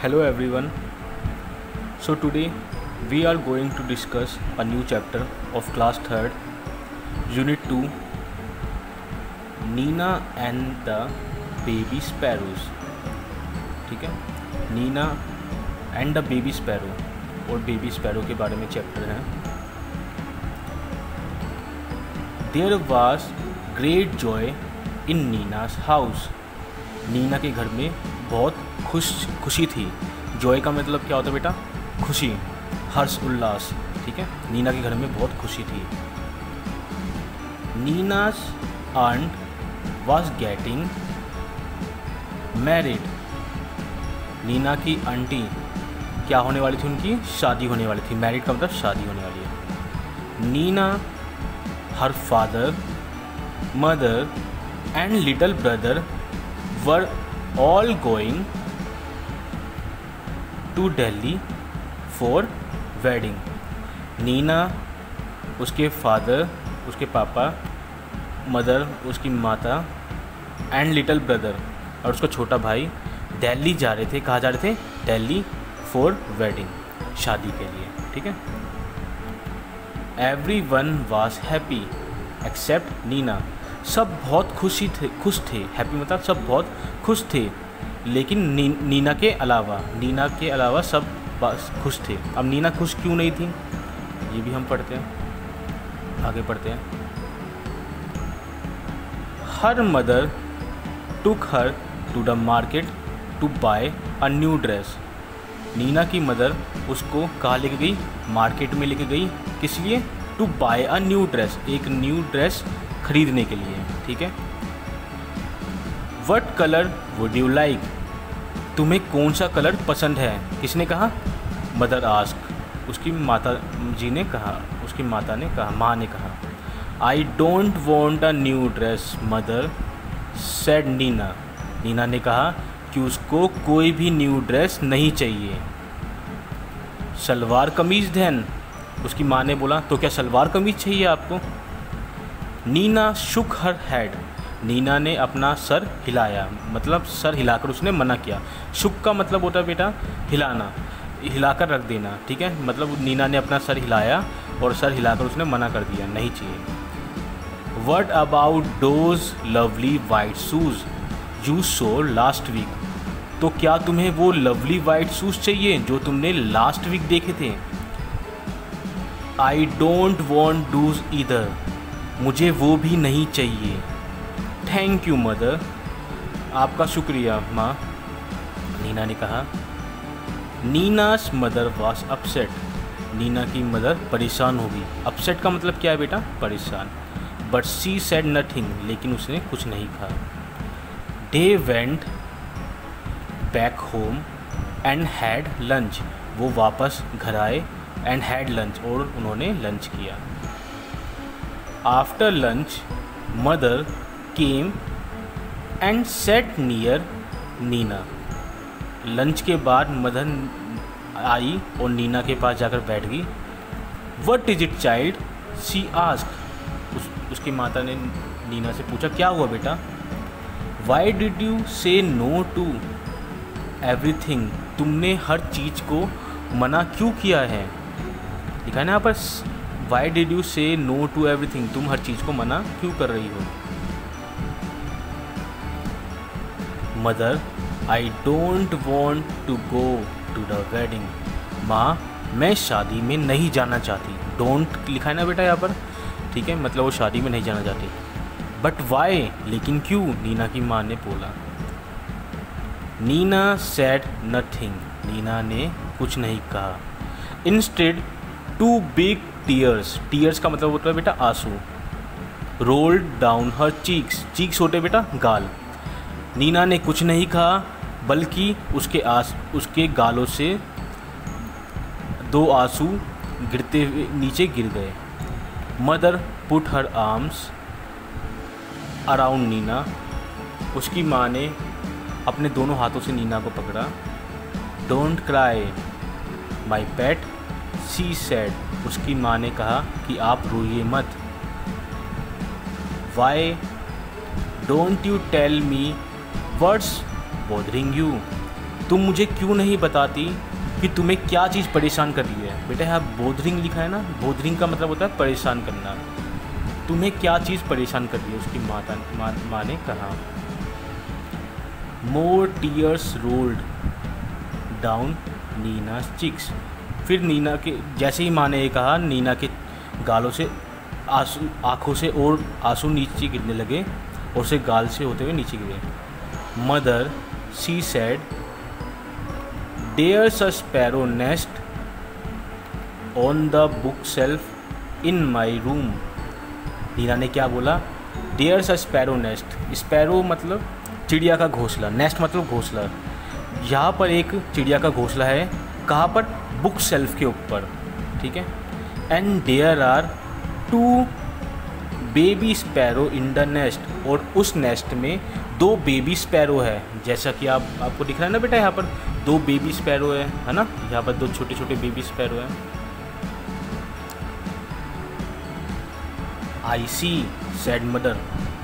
Hello everyone. So today we are going to discuss a new chapter of class 3rd, unit 2, Neena and the baby sparrows. ठीक है, Neena and the baby sparrow और baby sparrow के बारे में chapter है. There was great joy in नीना's house. Neena के घर में बहुत खुशी थी. जॉय का मतलब क्या होता है बेटा? खुशी, हर्ष, उल्लास. ठीक है, नीना के घर में बहुत खुशी थी. नीना's aunt was getting married. Neena की आंटी क्या होने वाली थी? उनकी शादी होने वाली थी. मैरिड का मतलब शादी होने वाली है. नीना, हर father, mother and little brother were all going to Delhi for wedding. Neena, उसके फादर, उसके पापा, मदर, उसकी माता एंड लिटिल ब्रदर और उसका छोटा भाई दिल्ली जा रहे थे. कहाँ जा रहे थे? दिल्ली फॉर वेडिंग, शादी के लिए. ठीक है. Everyone was happy except Neena. सब बहुत खुश थे. हैप्पी मतलब सब बहुत खुश थे, लेकिन नीना के अलावा सब खुश थे. अब नीना खुश क्यों नहीं थी ये भी हम पढ़ते हैं. आगे पढ़ते हैं. Her mother took her to the market to buy a new dress. Neena की मदर उसको कहाँ लेके गई? मार्केट में लेके गई. किस लिए? To buy a new dress, एक न्यू ड्रेस खरीदने के लिए. ठीक है. What colour would you like? तुम्हें कौन सा कलर पसंद है? किसने कहा? Mother ask. उसकी माता जी ने कहा, उसकी माता ने कहा, माँ ने कहा. I don't want a new dress mother said Neena. Neena ने कहा कि उसको कोई भी न्यू ड्रेस नहीं चाहिए. सलवार कमीज देन. उसकी माँ ने बोला तो क्या सलवार कमीज चाहिए आपको? नीना शुक हर हेड. नीना ने अपना सर हिलाया, मतलब सर हिलाकर उसने मना किया. शुक का मतलब होता है बेटा हिलाना, हिलाकर रख देना. ठीक है, मतलब नीना ने अपना सर हिलाया और सर हिलाकर उसने मना कर दिया, नहीं चाहिए. What about those lovely white shoes you saw last week? तो क्या तुम्हें वो लवली वाइट शूज़ चाहिए जो तुमने लास्ट वीक देखे थे? I don't want those either. मुझे वो भी नहीं चाहिए. Thank you mother. आपका शुक्रिया माँ, नीना ने कहा. Neena's mother was upset. Neena की मदर परेशान हो गई. अपसेट का मतलब क्या है बेटा? परेशान. But she said nothing. लेकिन उसने कुछ नहीं कहा. They went back home and had lunch. वो वापस घर आए एंड हैड लंच, और उन्होंने लंच किया. After lunch mother came and sat near Neena. Lunch के बाद मदर आई और नीना के पास जाकर बैठ गई. What is it child? She asked. उसकी माता ने नीना से पूछा क्या हुआ बेटा? Y did you say no to everything? तुमने हर चीज़ को मना क्यों किया है? लिखा है ना यहाँ पर, why did you say no to everything? तुम हर चीज़ को मना क्यों कर रही हो? Mother, I don't want to go to the wedding. माँ, मैं शादी में नहीं जाना चाहती. डोंट लिखा है ना बेटा यहाँ पर. ठीक है, मतलब वो शादी में नहीं जाना चाहती. But why? लेकिन क्यों? नीना की माँ ने बोला. Neena said nothing. नीना ने कुछ नहीं कहा. Instead two big tears. Tears का मतलब होता है बेटा आंसू. Rolled down her cheeks. Cheeks होते बेटा गाल. नीना ने कुछ नहीं कहा, बल्कि उसके गालों से दो आंसू गिरते हुए नीचे गिर गए. Mother put her arms around Neena. उसकी माँ ने अपने दोनों हाथों से नीना को पकड़ा. Don't cry my pet she said. उसकी माँ ने कहा कि आप रोइए मत. Why don't you tell me what's bothering you? तुम मुझे क्यों नहीं बताती कि तुम्हें क्या चीज़ परेशान कर रही है। बेटा यहाँ बोदरिंग लिखा है ना, बोदरिंग का मतलब होता है परेशान करना। तुम्हें क्या चीज़ परेशान कर रही है, उसकी माँ ने कहा। More tears rolled down Nina's cheeks। फिर नीना के, जैसे ही माँ ने ये कहा, नीना के गालों से आंसू, आँखों से और आंसू नीचे गिरने लगे और उसे गाल से होते हुए नीचे गिरे। Mother she said there's a sparrow nest on the bookshelf in my room. Neena ने क्या बोला, there's a sparrow nest. Sparrow मतलब चिड़िया का घोंसला, नेस्ट मतलब घोंसला। यहाँ पर एक चिड़िया का घोंसला है, कहाँ पर, बुक सेल्फ के ऊपर, ठीक है। And there are 2 baby sparrow in the nest, और उस नेस्ट में 2 बेबी स्पैरो है। जैसा कि आपको दिख रहा है ना बेटा, यहाँ पर 2 बेबी स्पैरो है ना, यहाँ पर 2 छोटे छोटे बेबी स्पैरो है। I see said mother.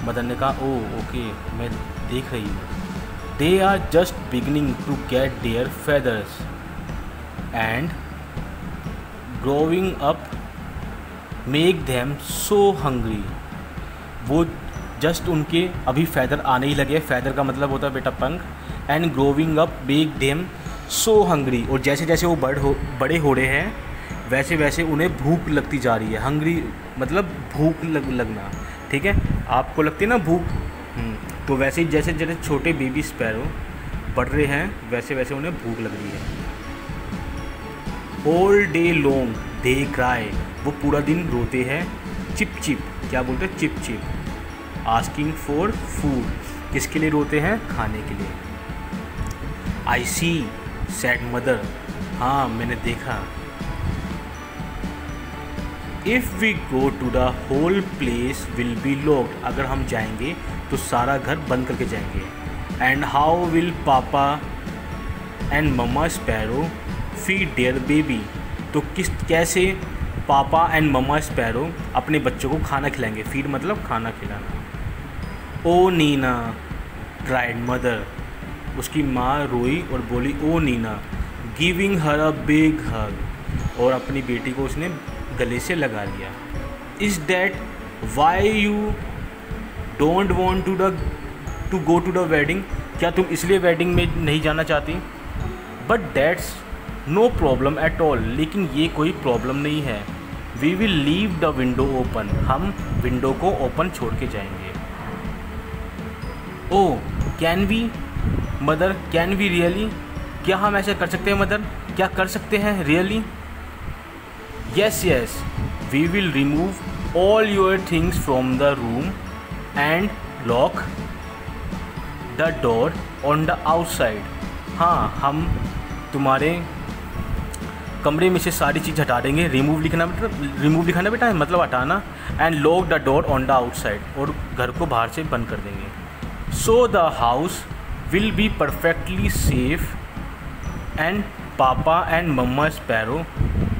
Mother ने कहा, ओ ओके, मैं देख रही हूँ। They are just beginning to get their feathers and growing up make them so hungry. वो जस्ट उनके अभी फैदर आने ही लगे। फैदर का मतलब होता है बेटा पंख। And growing up make them so hungry, और जैसे जैसे वो बड़े हो रहे हैं वैसे वैसे उन्हें भूख लगती जा रही है। हंग्री मतलब भूख लगना, ठीक है। आपको लगती है ना भूख, तो वैसे ही जैसे जैसे छोटे बेबी स्पैरो बढ़ रहे हैं वैसे वैसे उन्हें भूख लग रही है। All day long they cry. वो पूरा दिन रोते हैं। चिप चिप, क्या बोलते हैं, cheep cheep. Asking for food, किसके लिए रोते हैं, खाने के लिए। I see said mother. हाँ मैंने देखा। If we go to the whole place will be locked. अगर हम जाएंगे तो सारा घर बंद करके जाएंगे। And how will papa and mamma sparrow feed their baby. तो कैसे पापा एंड मम्मा स्पैरो अपने बच्चों को खाना खिलाएंगे। फीड मतलब खाना खिलाना। Oh Nina cried mother. उसकी माँ रोई और बोली, oh Nina, giving her a big hug. और अपनी बेटी को उसने गले से लगा लिया। Is that why you don't want to go to the wedding. क्या तुम इसलिए वेडिंग में नहीं जाना चाहती। But that's no problem at all. लेकिन ये कोई प्रॉब्लम नहीं है। We will leave the window open. हम विंडो को ओपन छोड़ के जाएंगे। Oh can we mother, can we really. क्या हम ऐसे कर सकते हैं मदर, क्या कर सकते हैं really. Yes yes, we will remove all your things from the room and lock the door on the outside. हाँ हम तुम्हारे कमरे में से सारी चीज़ हटा देंगे। रिमूव लिखना बेटा मतलब हटाना। And lock the door on the outside, और घर को बाहर से बंद कर देंगे। So the house will be perfectly safe and papa and mamma sparrow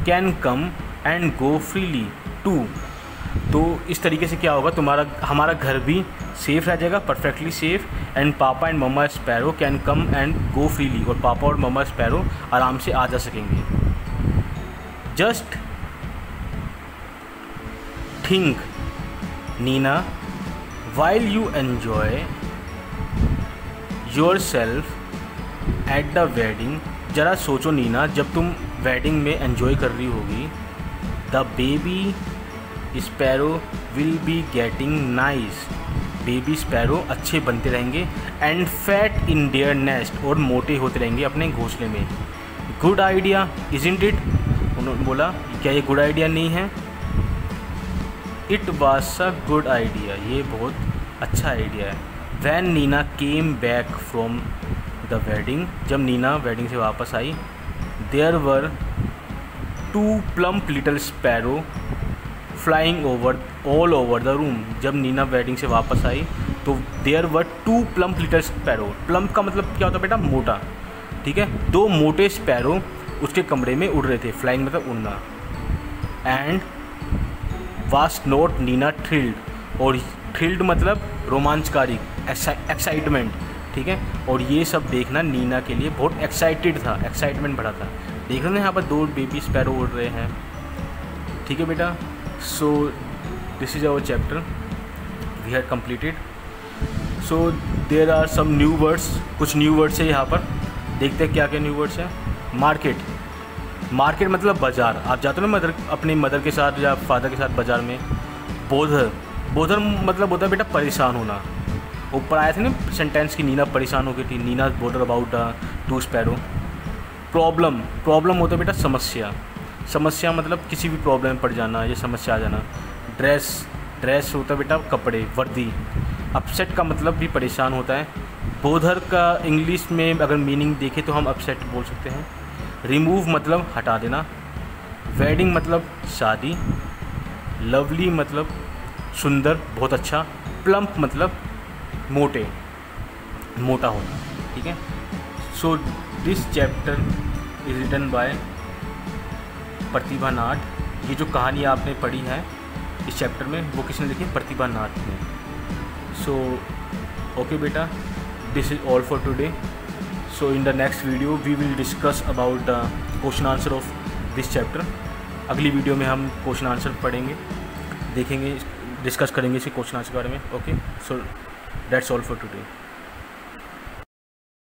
can come and go freely too. तो इस तरीके से क्या होगा, हमारा घर भी सेफ़ रह जाएगा, perfectly safe. And papa and mamma sparrow can come and go freely, और पापा और मम्मा स्पैरो आराम से आ जा सकेंगे। Just think Neena while you enjoy yourself at the wedding. ज़रा सोचो नीना, जब तुम वेडिंग में एंजॉय कर रही होगी, the baby sparrow will be getting nice. Baby sparrow अच्छे बनते रहेंगे। And fat in their nest, और मोटे होते रहेंगे अपने घोंसले में। Good idea isn't it. उन्होंने बोला, क्या ये गुड आइडिया नहीं है। It was a good idea, ये बहुत अच्छा आइडिया है। When Nina came back from the wedding, जब नीना वेडिंग से वापस आई, there were 2 plump little sparrow flying all over the room. जब नीना वेडिंग से वापस आई तो there were 2 plump little sparrow. Plump का मतलब क्या होता है बेटा, मोटा, ठीक है। 2 मोटे स्पैरो उसके कमरे में उड़ रहे थे। फ्लाइंग मतलब उड़ना। And was not Neena thrilled, और थ्रिल्ड मतलब रोमांचकारी, एक्साइटमेंट, ठीक है। और ये सब देखना नीना के लिए बहुत एक्साइटेड था, एक्साइटमेंट भरा था। देख रहे हैं यहाँ पर 2 बेबी स्पैरो उड़ रहे हैं, ठीक है बेटा। So this is our chapter, we have completed. So there are some new words, कुछ न्यू वर्ड्स है यहाँ पर, देखते हैं क्या क्या न्यू वर्ड्स हैं। मार्केट, मार्केट मतलब बाज़ार। आप जाते हो ना मदर, अपनी मदर के साथ या फादर के साथ बाज़ार में। बोधर, बोधर मतलब होता है बेटा परेशान होना। ऊपर आया था ना सेंटेंस की नीना परेशान हो गई थी, Neena bother about the 2 sparrow. Problem, problem होता है बेटा समस्या, समस्या मतलब किसी भी प्रॉब्लम में पड़ जाना या समस्या आ जाना। ड्रेस, ड्रेस होता है बेटा कपड़े, वर्दी। अपसेट का मतलब भी परेशान होता है। बोधर का इंग्लिश में अगर मीनिंग देखें तो हम अपसेट बोल सकते हैं। रिमूव मतलब हटा देना। वेडिंग मतलब शादी। लवली मतलब सुंदर, बहुत अच्छा। प्लम्प मतलब मोटे, मोटा होना, ठीक है। So this chapter is written by Pratibha Nath. ये जो कहानी आपने पढ़ी है इस चैप्टर में वो किसने लिखी? प्रतिभा नाथ ने। सो ओके बेटा, this is all for today. So in the next video we will discuss about the question answer of this chapter. अगली वीडियो में हम क्वेश्चन आंसर पढ़ेंगे, देखेंगे, डिस्कस करेंगे इसी क्वेश्चन आंसर के बारे में। Okay, so that's all for today.